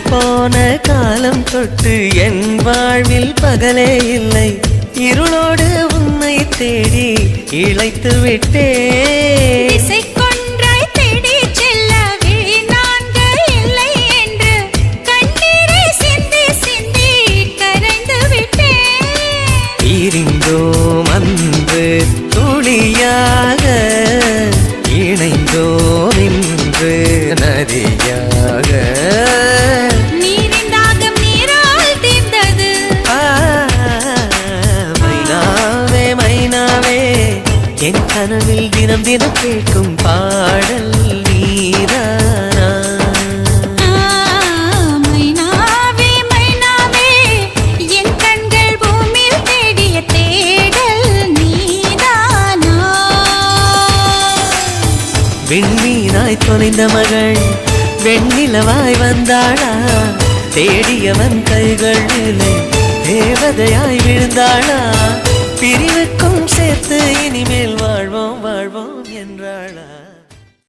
போன காலம் தொட்டு என் வாழ்வில் பகலே இல்லை. இருளோடு உன்னை தேடி இழைத்து விட்டேன். இசைக்கொன்றாய் தேடி செல்ல விழி நான்கு இல்லை என்று கண்ணீரை சிந்தி சிந்தி கரைந்து விட்டேன். பிரிந்தோம் அன்று துளியாக, இணைந்தோம் இன்று நதியாக. நீரின் தாகம் நீரால் தீர்ந்தது. மைனாவே மைனாவே, என் கனவில் தினம் தினம் கேட்கும் பாடல் நீதானா? மைனாவே மைனாவே, என் கண்கள் பூமியில் தேடிய தேடல் நீதானா? விண்மீனாய் தொலைந்த மகள் வெண்ணிலவாய் வந்தாளா? தேடியவன் கைகளிலே தேவதையாய் விழுந்தாளா? பிரிவுக்கும் சேர்த்து இனிமேல்